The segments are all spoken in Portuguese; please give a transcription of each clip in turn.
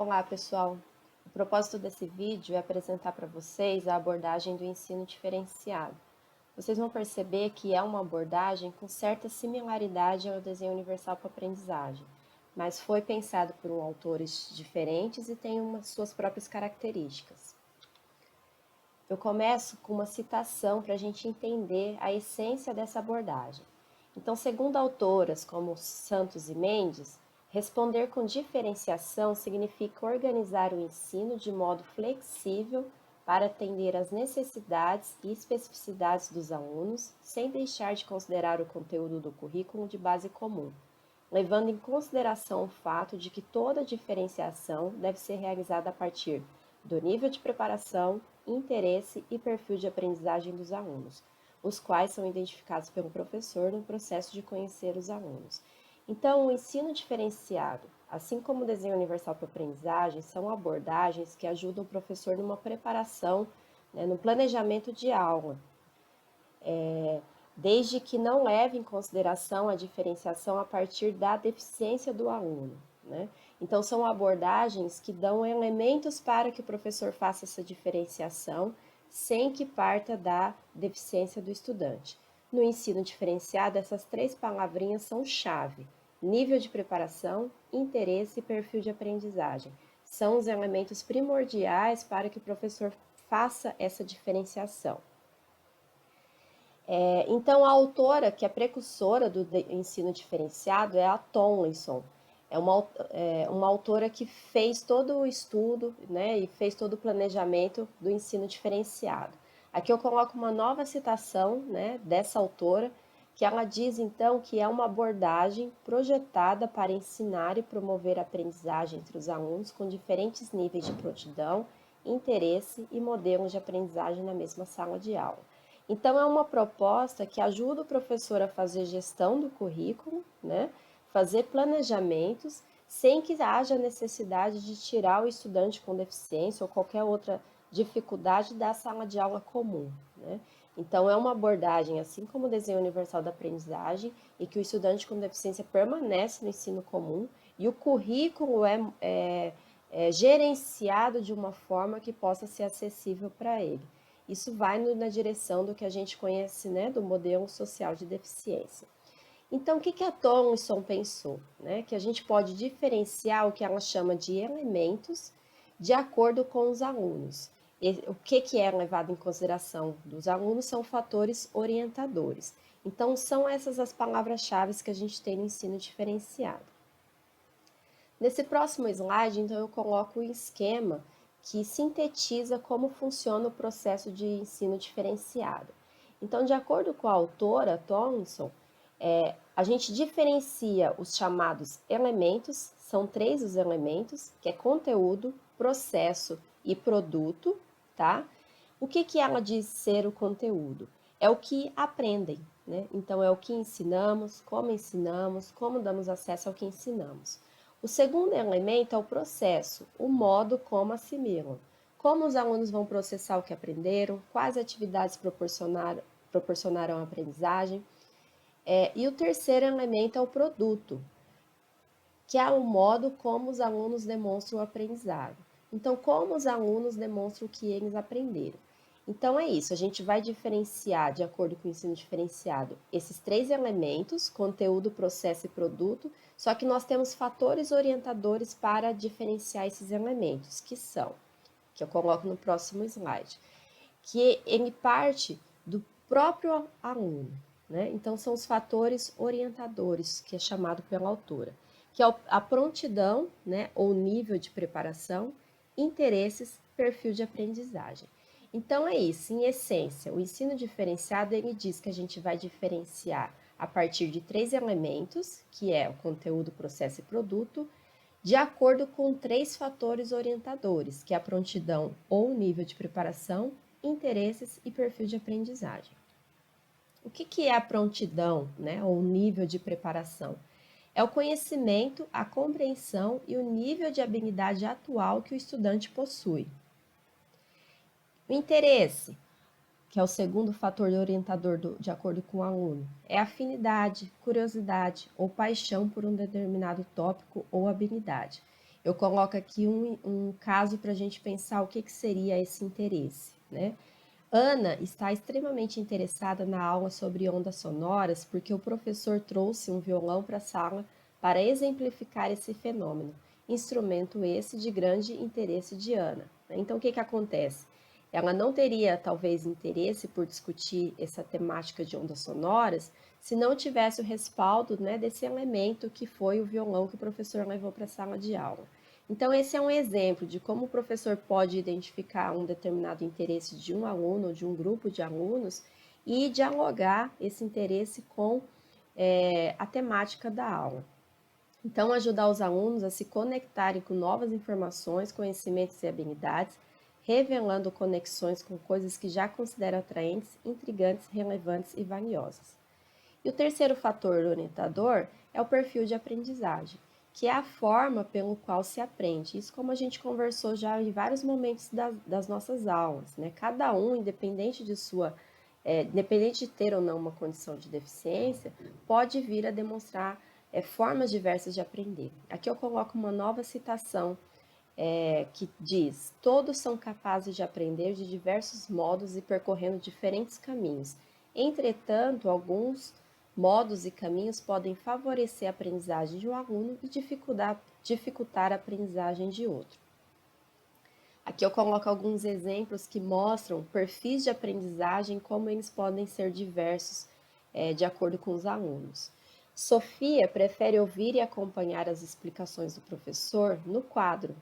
Olá, pessoal! O propósito desse vídeo é apresentar para vocês a abordagem do ensino diferenciado. Vocês vão perceber que é uma abordagem com certa similaridade ao desenho universal para aprendizagem, mas foi pensado por autores diferentes e tem suas próprias características. Eu começo com uma citação para a gente entender a essência dessa abordagem. Então, segundo autoras como Santos e Mendes, responder com diferenciação significa organizar o ensino de modo flexível para atender às necessidades e especificidades dos alunos, sem deixar de considerar o conteúdo do currículo de base comum, levando em consideração o fato de que toda diferenciação deve ser realizada a partir do nível de preparação, interesse e perfil de aprendizagem dos alunos, os quais são identificados pelo professor no processo de conhecer os alunos. Então, o ensino diferenciado, assim como o desenho universal para aprendizagem, são abordagens que ajudam o professor numa preparação, no planejamento de aula, desde que não leve em consideração a diferenciação a partir da deficiência do aluno, né? Então, são abordagens que dão elementos para que o professor faça essa diferenciação, sem que parta da deficiência do estudante. No ensino diferenciado, essas três palavrinhas são chave: nível de preparação, interesse e perfil de aprendizagem. São os elementos primordiais para que o professor faça essa diferenciação. Então, a autora que é precursora do ensino diferenciado é a Tomlinson. É uma autora que fez todo o estudo, né, e fez todo o planejamento do ensino diferenciado. Aqui eu coloco uma nova citação, né, dessa autora, que ela diz, então, que é uma abordagem projetada para ensinar e promover a aprendizagem entre os alunos com diferentes níveis de prontidão, interesse e modelos de aprendizagem na mesma sala de aula. Então, é uma proposta que ajuda o professor a fazer gestão do currículo, né? Fazer planejamentos, sem que haja necessidade de tirar o estudante com deficiência ou qualquer outra dificuldade da sala de aula comum, né? Então, é uma abordagem, assim como o desenho universal da aprendizagem, e que o estudante com deficiência permanece no ensino comum, e o currículo é gerenciado de uma forma que possa ser acessível para ele. Isso vai na direção do que a gente conhece, né, do modelo social de deficiência. Então, o que a Tomlinson pensou? Né? Que a gente pode diferenciar o que ela chama de elementos de acordo com os alunos. O que é levado em consideração dos alunos são fatores orientadores. Então, são essas as palavras-chave que a gente tem no ensino diferenciado. Nesse próximo slide, então, eu coloco o esquema que sintetiza como funciona o processo de ensino diferenciado. Então, de acordo com a autora Tomlinson, a gente diferencia os chamados elementos, são 3 os elementos, que é conteúdo, processo e produto, tá? O que ela diz ser o conteúdo? É o que aprendem, né? Então, é o que ensinamos, como damos acesso ao que ensinamos. O segundo elemento é o processo, o modo como assimilam. Como os alunos vão processar o que aprenderam, quais atividades proporcionaram a aprendizagem. E o terceiro elemento é o produto, que é o modo como os alunos demonstram o aprendizado. Então, como os alunos demonstram o que eles aprenderam. Então, é isso, a gente vai diferenciar, de acordo com o ensino diferenciado, esses 3 elementos, conteúdo, processo e produto, só que nós temos fatores orientadores para diferenciar esses elementos, que são, que eu coloco no próximo slide, que ele parte do próprio aluno, né? Então, são os fatores orientadores, que é chamado pela autora, que é a prontidão, né, ou nível de preparação, interesses, perfil de aprendizagem. Então, é isso, em essência, o ensino diferenciado, ele diz que a gente vai diferenciar a partir de 3 elementos, que é o conteúdo, processo e produto, de acordo com 3 fatores orientadores, que é a prontidão ou nível de preparação, interesses e perfil de aprendizagem. O que é a prontidão, né, ou nível de preparação? É o conhecimento, a compreensão e o nível de habilidade atual que o estudante possui. O interesse, que é o segundo fator orientador de acordo com o aluno, é afinidade, curiosidade ou paixão por um determinado tópico ou habilidade. Eu coloco aqui um caso para a gente pensar o que seria esse interesse, né? Ana está extremamente interessada na aula sobre ondas sonoras porque o professor trouxe um violão para a sala para exemplificar esse fenômeno, instrumento esse de grande interesse de Ana. Então, o que acontece? Ela não teria, talvez, interesse por discutir essa temática de ondas sonoras se não tivesse o respaldo, né, desse elemento que foi o violão que o professor levou para a sala de aula. Então, esse é um exemplo de como o professor pode identificar um determinado interesse de um aluno ou de um grupo de alunos e dialogar esse interesse com a temática da aula. Então, ajudar os alunos a se conectarem com novas informações, conhecimentos e habilidades, revelando conexões com coisas que já consideram atraentes, intrigantes, relevantes e valiosas. E o terceiro fator orientador é o perfil de aprendizagem, que é a forma pelo qual se aprende. Isso como a gente conversou já em vários momentos das nossas aulas, né? Cada um, independente independente de ter ou não uma condição de deficiência, pode vir a demonstrar formas diversas de aprender. Aqui eu coloco uma nova citação que diz: todos são capazes de aprender de diversos modos e percorrendo diferentes caminhos. Entretanto, alguns modos e caminhos podem favorecer a aprendizagem de um aluno e dificultar a aprendizagem de outro. Aqui eu coloco alguns exemplos que mostram perfis de aprendizagem, como eles podem ser diversos de acordo com os alunos. Sofia prefere ouvir e acompanhar as explicações do professor no quadro.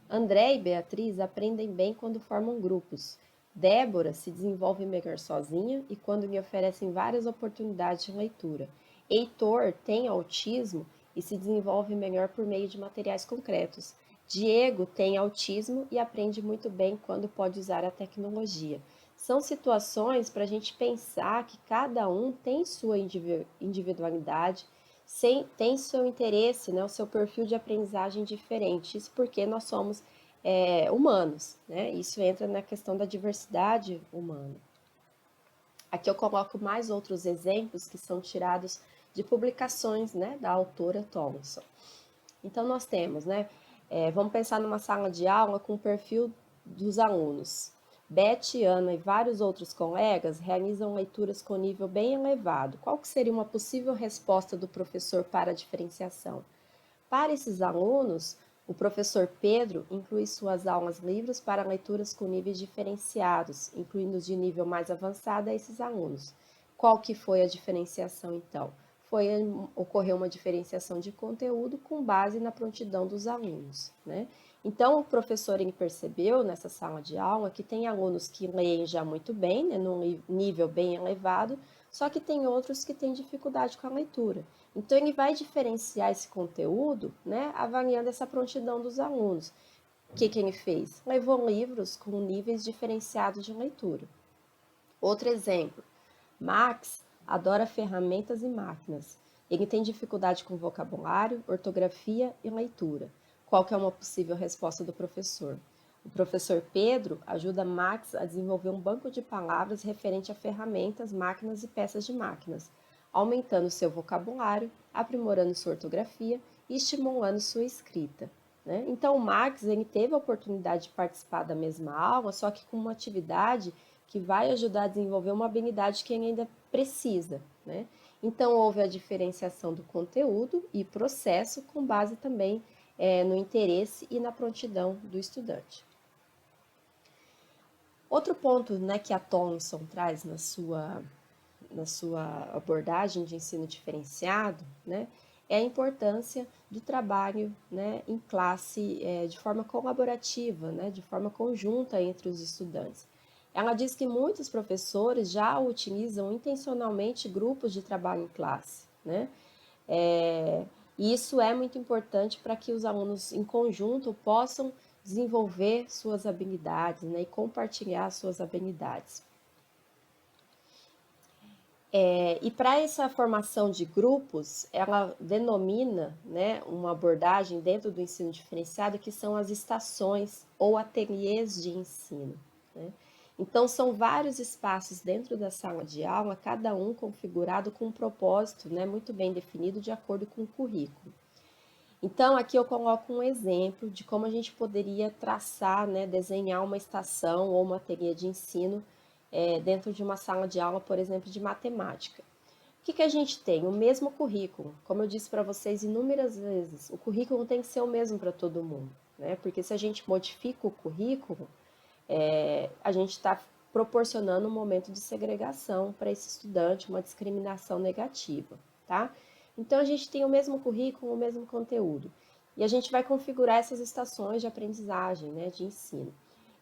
André e Beatriz aprendem bem quando formam grupos. Débora se desenvolve melhor sozinha e quando lhe oferecem várias oportunidades de leitura. Heitor tem autismo e se desenvolve melhor por meio de materiais concretos. Diego tem autismo e aprende muito bem quando pode usar a tecnologia. São situações para a gente pensar que cada um tem sua individualidade, tem seu interesse, né, o seu perfil de aprendizagem diferente. Isso porque nós somos humanos, né? Isso entra na questão da diversidade humana. Aqui eu coloco mais outros exemplos que são tirados de publicações, né, da autora Thompson. Então nós temos, né, vamos pensar numa sala de aula com o perfil dos alunos. Beth, Ana e vários outros colegas realizam leituras com nível bem elevado. Qual que seria uma possível resposta do professor para a diferenciação? Para esses alunos, o professor Pedro inclui suas aulas livres para leituras com níveis diferenciados, incluindo os de nível mais avançado a esses alunos. Qual que foi a diferenciação, então? Ocorreu uma diferenciação de conteúdo com base na prontidão dos alunos, né? Então, o professor percebeu nessa sala de aula que tem alunos que leem já muito bem, né, num nível bem elevado, só que tem outros que têm dificuldade com a leitura. Então, ele vai diferenciar esse conteúdo, né, avaliando essa prontidão dos alunos. O que ele fez? Levou livros com níveis diferenciados de leitura. Outro exemplo, Max adora ferramentas e máquinas. Ele tem dificuldade com vocabulário, ortografia e leitura. Qual que é uma possível resposta do professor? O professor Pedro ajuda Max a desenvolver um banco de palavras referente a ferramentas, máquinas e peças de máquinas, aumentando seu vocabulário, aprimorando sua ortografia e estimulando sua escrita, né? Então, o Max ele teve a oportunidade de participar da mesma aula, só que com uma atividade que vai ajudar a desenvolver uma habilidade que ele ainda precisa, né? Então, houve a diferenciação do conteúdo e processo com base também no interesse e na prontidão do estudante. Outro ponto, né, que a Thompson traz na sua abordagem de ensino diferenciado, né, é a importância do trabalho, né, em classe de forma colaborativa, né, de forma conjunta entre os estudantes. Ela diz que muitos professores já utilizam intencionalmente grupos de trabalho em classe, né? E isso é muito importante para que os alunos em conjunto possam desenvolver suas habilidades, né, e compartilhar suas habilidades. E para essa formação de grupos, ela denomina, né, uma abordagem dentro do ensino diferenciado que são as estações ou ateliês de ensino, né? Então, são vários espaços dentro da sala de aula, cada um configurado com um propósito, né, muito bem definido de acordo com o currículo. Então, aqui eu coloco um exemplo de como a gente poderia traçar, né, desenhar uma estação ou uma teoria de ensino dentro de uma sala de aula, por exemplo, de matemática. O que a gente tem? O mesmo currículo. Como eu disse para vocês inúmeras vezes, o currículo tem que ser o mesmo para todo mundo, né? Porque se a gente modifica o currículo, a gente está proporcionando um momento de segregação para esse estudante, uma discriminação negativa, tá? Então, a gente tem o mesmo currículo, o mesmo conteúdo. E a gente vai configurar essas estações de aprendizagem, né, de ensino.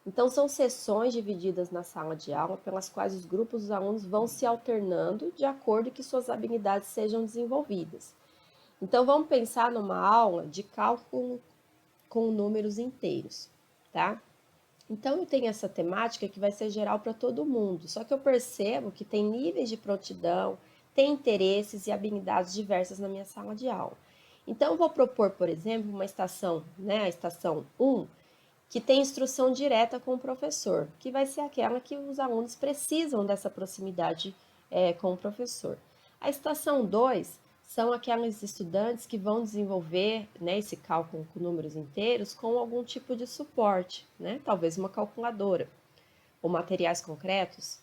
Então, são sessões divididas na sala de aula, pelas quais os grupos dos alunos vão se alternando de acordo que suas habilidades sejam desenvolvidas. Então, vamos pensar numa aula de cálculo com números inteiros, tá? Então, eu tenho essa temática que vai ser geral para todo mundo, só que eu percebo que tem níveis de prontidão, tem interesses e habilidades diversas na minha sala de aula. Então, eu vou propor, por exemplo, uma estação, né, a estação 1, que tem instrução direta com o professor, que vai ser aquela que os alunos precisam dessa proximidade com o professor. A estação 2 são aqueles estudantes que vão desenvolver, né, esse cálculo com números inteiros com algum tipo de suporte, né, talvez uma calculadora ou materiais concretos.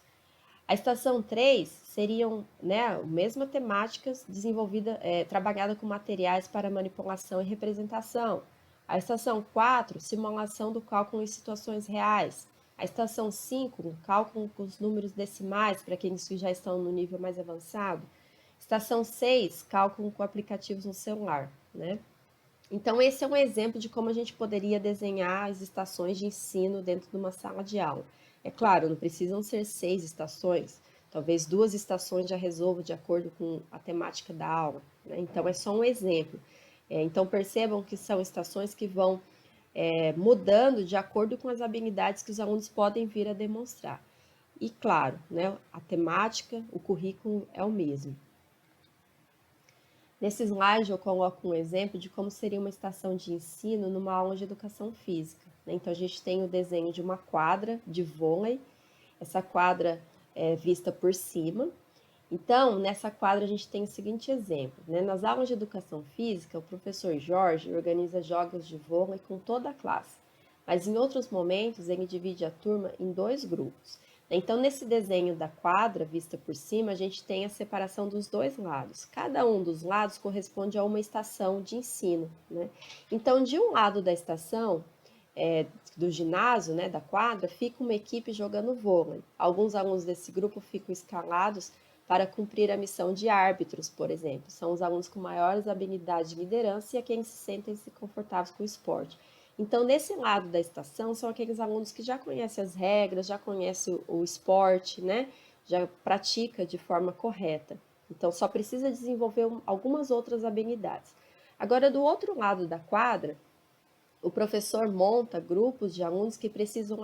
A estação 3 seriam, né, a mesma temática desenvolvida, trabalhada com materiais para manipulação e representação. A estação 4, simulação do cálculo em situações reais. A estação 5, cálculo com os números decimais para aqueles que já estão no nível mais avançado. Estação 6, cálculo com aplicativos no celular, né? Então, esse é um exemplo de como a gente poderia desenhar as estações de ensino dentro de uma sala de aula. É claro, não precisam ser 6 estações, talvez 2 estações já resolvam de acordo com a temática da aula, né? Então, é só um exemplo. Então, percebam que são estações que vão mudando de acordo com as habilidades que os alunos podem vir a demonstrar. E, claro, né, a temática, o currículo é o mesmo. Nesse slide eu coloco um exemplo de como seria uma estação de ensino numa aula de educação física, né? Então a gente tem o desenho de uma quadra de vôlei, essa quadra é vista por cima. Então, nessa quadra a gente tem o seguinte exemplo, né? Nas aulas de educação física, o professor Jorge organiza jogos de vôlei com toda a classe, mas em outros momentos ele divide a turma em 2 grupos. Então, nesse desenho da quadra vista por cima, a gente tem a separação dos 2 lados. Cada um dos lados corresponde a uma estação de ensino, né? Então, de um lado da estação, do ginásio, né, da quadra, fica uma equipe jogando vôlei. Alguns alunos desse grupo ficam escalados para cumprir a missão de árbitros, por exemplo. São os alunos com maiores habilidades de liderança e aqueles que se sentem confortáveis com o esporte. Então, nesse lado da estação, são aqueles alunos que já conhecem as regras, já conhecem o esporte, né? Já pratica de forma correta. Então, só precisa desenvolver algumas outras habilidades. Agora, do outro lado da quadra, o professor monta grupos de alunos que precisam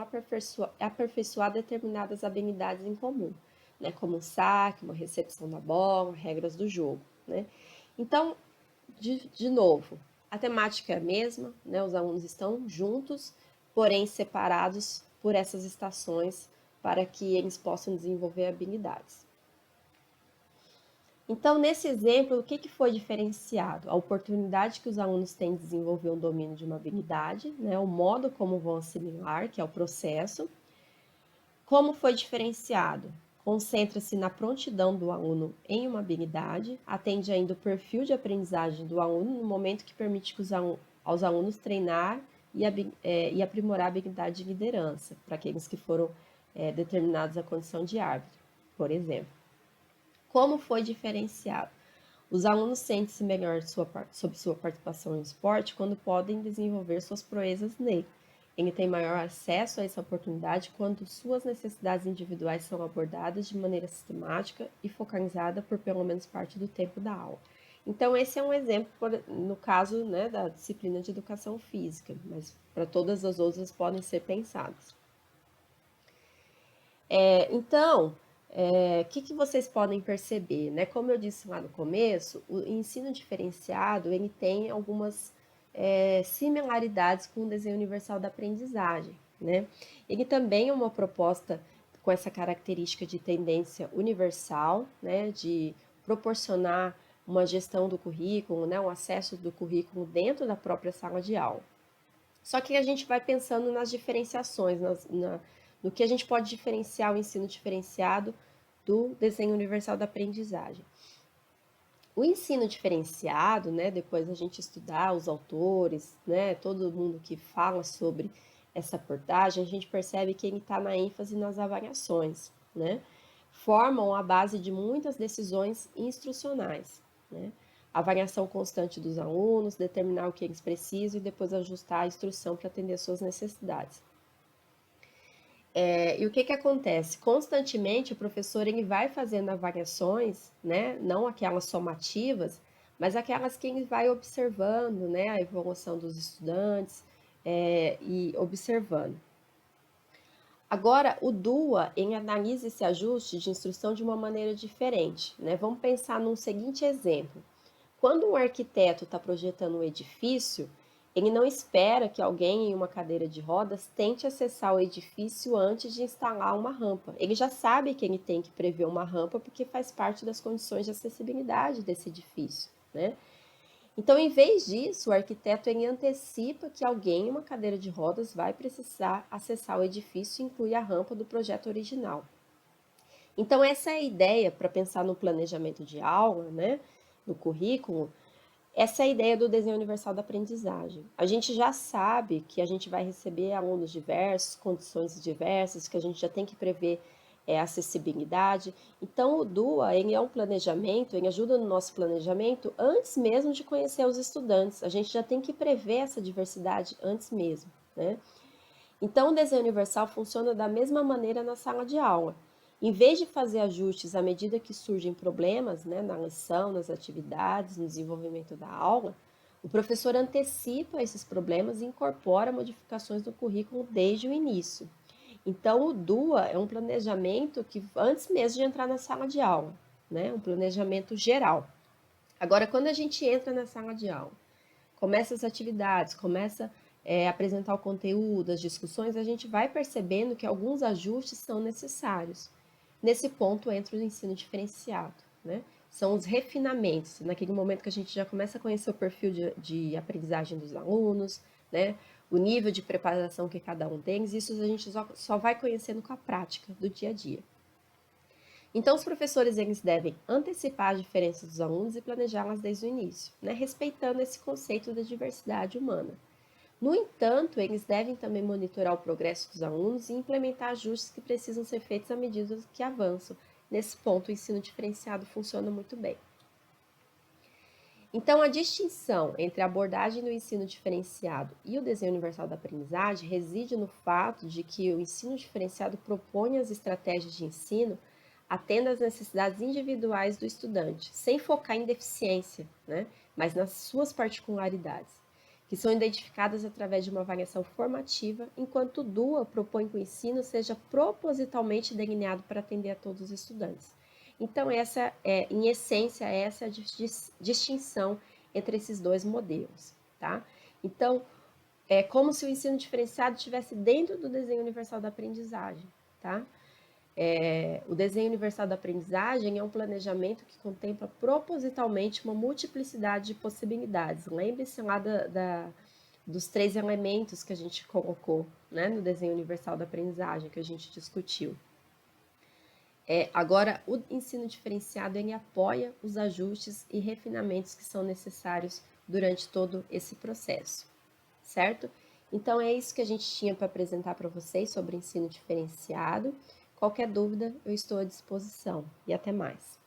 aperfeiçoar determinadas habilidades em comum, né? Como um saque, uma recepção da bola, regras do jogo, né? Então, de novo, a temática é a mesma, né? Os alunos estão juntos, porém separados por essas estações para que eles possam desenvolver habilidades. Então, nesse exemplo, o que foi diferenciado? A oportunidade que os alunos têm de desenvolver um domínio de uma habilidade, né? O modo como vão assimilar, que é o processo. Como foi diferenciado? Concentra-se na prontidão do aluno em uma habilidade, atende ainda o perfil de aprendizagem do aluno no momento que permite que aos alunos treinar e aprimorar a habilidade de liderança, para aqueles que foram determinados à condição de árbitro, por exemplo. Como foi diferenciado? Os alunos sentem-se melhor sobre sua participação em esporte quando podem desenvolver suas proezas nele. Ele tem maior acesso a essa oportunidade quando suas necessidades individuais são abordadas de maneira sistemática e focalizada por pelo menos parte do tempo da aula. Então, esse é um exemplo, no caso, né, da disciplina de educação física, mas para todas as outras podem ser pensadas. Então, o que vocês podem perceber, né? Como eu disse lá no começo, o ensino diferenciado ele tem algumas similaridades com o desenho universal da aprendizagem, né? Ele também é uma proposta com essa característica de tendência universal, né? De proporcionar uma gestão do currículo, né, um acesso do currículo dentro da própria sala de aula. Só que a gente vai pensando nas diferenciações, no que a gente pode diferenciar o ensino diferenciado do desenho universal da aprendizagem. O ensino diferenciado, né, depois a gente estudar os autores, né, todo mundo que fala sobre essa abordagem, a gente percebe que ele está na ênfase nas avaliações, né, formam a base de muitas decisões instrucionais, né, avaliação constante dos alunos, determinar o que eles precisam e depois ajustar a instrução para atender às suas necessidades. E o que acontece? Constantemente o professor ele vai fazendo avaliações, né? Não aquelas somativas, mas aquelas que ele vai observando, né? A evolução dos estudantes e observando. Agora, o DUA ele analisa esse ajuste de instrução de uma maneira diferente, né? Vamos pensar num seguinte exemplo. Quando um arquiteto está projetando um edifício, ele não espera que alguém em uma cadeira de rodas tente acessar o edifício antes de instalar uma rampa. Ele já sabe que ele tem que prever uma rampa porque faz parte das condições de acessibilidade desse edifício, né? Então, em vez disso, o arquiteto ele antecipa que alguém em uma cadeira de rodas vai precisar acessar o edifício e inclui a rampa do projeto original. Então, essa é a ideia para pensar no planejamento de aula, né? No currículo. Essa é a ideia do desenho universal da aprendizagem. A gente já sabe que a gente vai receber alunos diversos, condições diversas, que a gente já tem que prever acessibilidade. Então, o DUA ele é um planejamento, ele ajuda no nosso planejamento antes mesmo de conhecer os estudantes. A gente já tem que prever essa diversidade antes mesmo, né? Então, o desenho universal funciona da mesma maneira na sala de aula. Em vez de fazer ajustes à medida que surgem problemas, né, na lição, nas atividades, no desenvolvimento da aula, o professor antecipa esses problemas e incorpora modificações no currículo desde o início. Então, o DUA é um planejamento que antes mesmo de entrar na sala de aula, né, um planejamento geral. Agora, quando a gente entra na sala de aula, começa as atividades, começa apresentar o conteúdo, as discussões, a gente vai percebendo que alguns ajustes são necessários. Nesse ponto entra o ensino diferenciado, né? São os refinamentos, naquele momento que a gente já começa a conhecer o perfil de aprendizagem dos alunos, né? O nível de preparação que cada um tem, isso a gente só vai conhecendo com a prática do dia a dia. Então, os professores eles devem antecipar as diferenças dos alunos e planejá-las desde o início, né? Respeitando esse conceito da diversidade humana. No entanto, eles devem também monitorar o progresso dos alunos e implementar ajustes que precisam ser feitos à medida que avançam. Nesse ponto, o ensino diferenciado funciona muito bem. Então, a distinção entre a abordagem do ensino diferenciado e o desenho universal da aprendizagem reside no fato de que o ensino diferenciado propõe as estratégias de ensino atenda às necessidades individuais do estudante, sem focar em deficiência, né, mas nas suas particularidades, que são identificadas através de uma avaliação formativa, enquanto o DUA propõe que o ensino seja propositalmente delineado para atender a todos os estudantes. Então, essa é, em essência, essa é a distinção entre esses dois modelos, tá? Então, é como se o ensino diferenciado estivesse dentro do desenho universal da aprendizagem, tá? O desenho universal da aprendizagem é um planejamento que contempla propositalmente uma multiplicidade de possibilidades. Lembre-se lá dos 3 elementos que a gente colocou, né, no desenho universal da aprendizagem, que a gente discutiu. Agora, o ensino diferenciado ele apoia os ajustes e refinamentos que são necessários durante todo esse processo, certo? Então, é isso que a gente tinha para apresentar para vocês sobre ensino diferenciado. Qualquer dúvida, eu estou à disposição. E até mais.